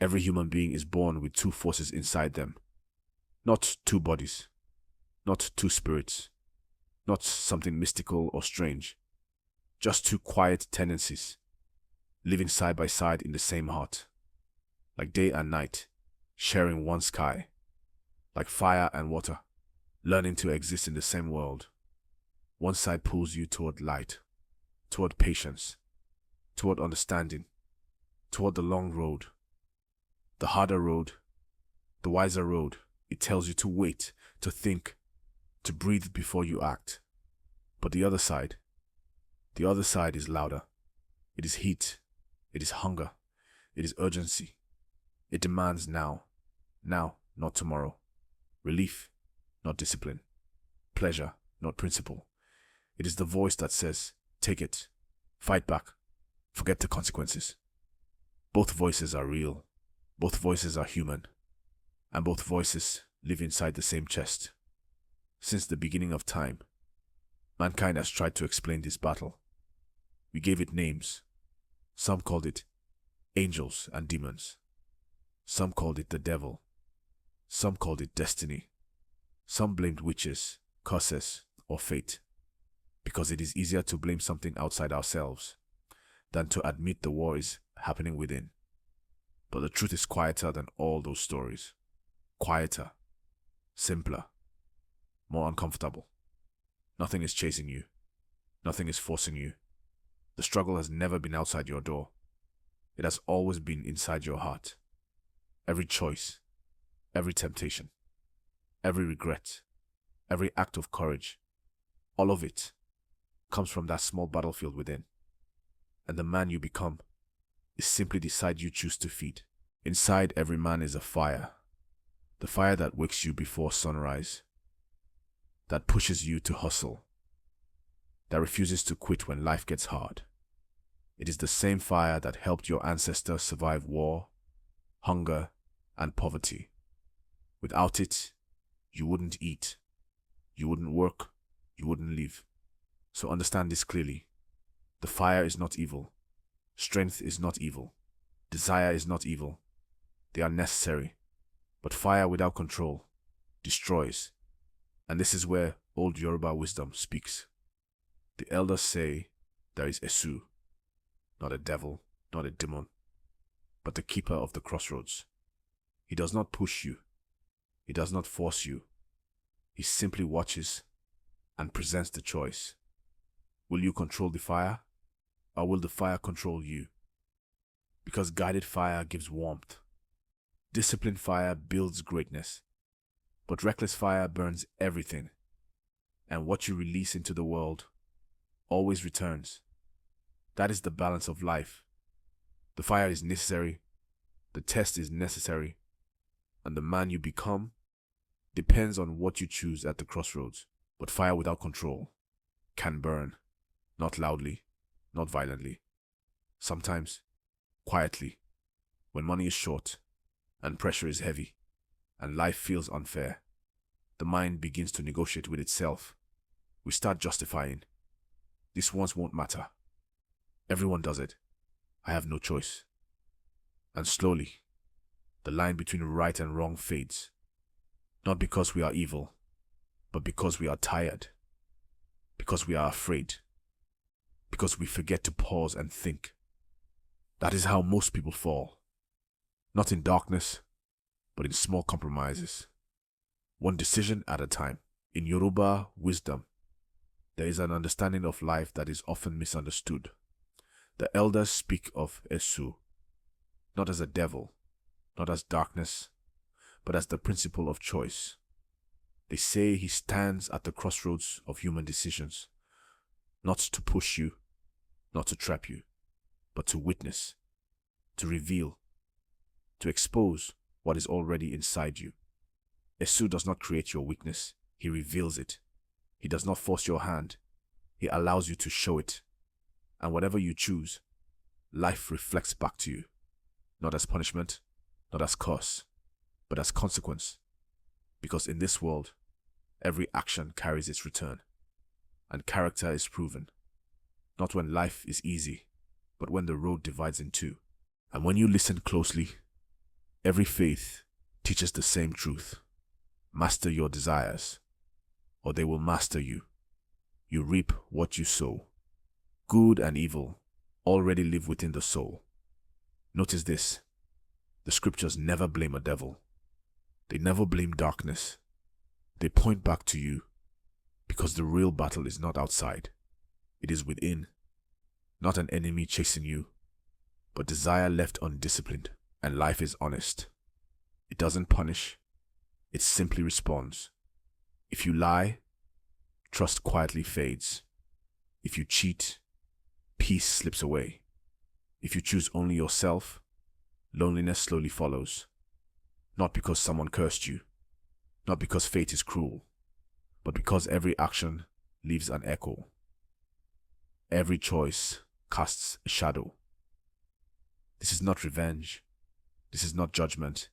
Every human being is born with two forces inside them. Not two bodies, not two spirits, not something mystical or strange. Just two quiet tendencies, living side by side in the same heart. Like day and night, sharing one sky. Like fire and water, learning to exist in the same world. One side pulls you toward light, toward patience, toward understanding, toward the long road. The harder road, the wiser road. It tells you to wait, to think, to breathe before you act. But the other side is louder. It is heat. It is hunger. It is urgency. It demands now. Now, not tomorrow. Relief, not discipline. Pleasure, not principle. It is the voice that says, take it, fight back, forget the consequences. Both voices are real. Both voices are human. And both voices live inside the same chest. Since the beginning of time, mankind has tried to explain this battle. We gave it names. Some called it angels and demons. Some called it the devil. Some called it destiny. Some blamed witches, curses, or fate. Because it is easier to blame something outside ourselves than to admit the war is happening within. But the truth is quieter than all those stories. Quieter, simpler, more uncomfortable. Nothing is chasing you. Nothing is forcing you. The struggle has never been outside your door. It has always been inside your heart. Every choice, every temptation, every regret, every act of courage, all of it comes from that small battlefield within. And the man you become is simply the side you choose to feed. Inside every man is a fire. The fire that wakes you before sunrise. That pushes you to hustle. That refuses to quit when life gets hard. It is the same fire that helped your ancestors survive war, hunger, and poverty. Without it, you wouldn't eat. You wouldn't work. You wouldn't live. So understand this clearly. The fire is not evil. Strength is not evil. Desire is not evil. They are necessary. But fire without control destroys. And this is where old Yoruba wisdom speaks. The elders say there is Esu, not a devil, not a demon, but the keeper of the crossroads. He does not push you. He does not force you. He simply watches and presents the choice. Will you control the fire, or will the fire control you? Because guided fire gives warmth. Disciplined fire builds greatness. But reckless fire burns everything. And what you release into the world always returns. That is the balance of life. The fire is necessary. The test is necessary. And the man you become depends on what you choose at the crossroads. But fire without control can burn. Not loudly, not violently. Sometimes, quietly, when money is short, and pressure is heavy, and life feels unfair. The mind begins to negotiate with itself. We start justifying. This once won't matter. Everyone does it. I have no choice. And slowly, the line between right and wrong fades. Not because we are evil, but because we are tired. Because we are afraid. Because we forget to pause and think. That is how most people fall. Not in darkness, but in small compromises. One decision at a time. In Yoruba wisdom, there is an understanding of life that is often misunderstood. The elders speak of Esu, not as a devil, not as darkness, but as the principle of choice. They say he stands at the crossroads of human decisions, not to push you, not to trap you, but to witness, to reveal, to expose what is already inside you. Esu does not create your weakness, he reveals it. He does not force your hand, he allows you to show it. And whatever you choose, life reflects back to you, not as punishment, not as curse, but as consequence. Because in this world, every action carries its return, and character is proven, not when life is easy, but when the road divides in two. And when you listen closely, Every faith teaches the same truth. Master your desires, or they will master you. You reap what you sow. Good and evil already live within the soul. Notice this. The scriptures never blame a devil. They never blame darkness. They point back to you, because the real battle is not outside. It is within. Not an enemy chasing you, but desire left undisciplined. And life is honest. It doesn't punish. It simply responds. If you lie, trust quietly fades. If you cheat, peace slips away. If you choose only yourself, loneliness slowly follows. Not because someone cursed you, not because fate is cruel, but because every action leaves an echo. Every choice casts a shadow. This is not revenge. This is not judgment.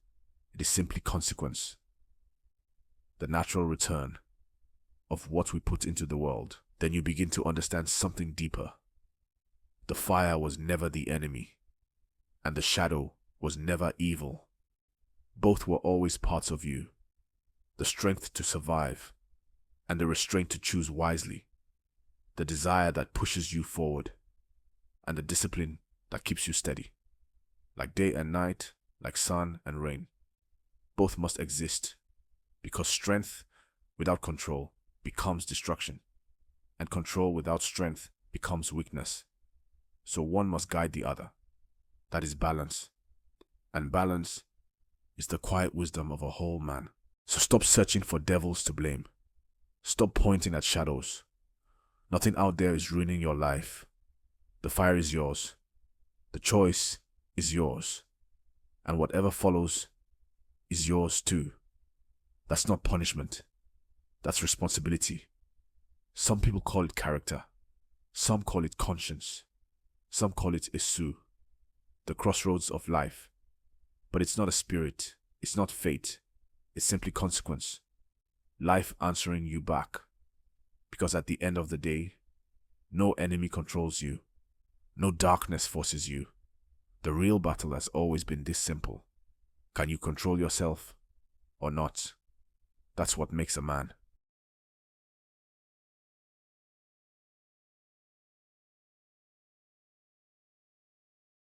It is simply consequence. The natural return of what we put into the world. Then you begin to understand something deeper. The fire was never the enemy, and the shadow was never evil. Both were always parts of you. The strength to survive, and the restraint to choose wisely. The desire that pushes you forward, and the discipline that keeps you steady. Like day and night, like sun and rain. Both must exist, because strength without control becomes destruction, and control without strength becomes weakness. So one must guide the other. That is balance. And balance is the quiet wisdom of a whole man. So stop searching for devils to blame. Stop pointing at shadows. Nothing out there is ruining your life. The fire is yours. The choice is yours. And whatever follows is yours too. That's not punishment. That's responsibility. Some people call it character. Some call it conscience. Some call it Isu, the crossroads of life. But it's not a spirit. It's not fate. It's simply consequence. Life answering you back. Because at the end of the day, no enemy controls you. No darkness forces you. The real battle has always been this simple. Can you control yourself or not? That's what makes a man.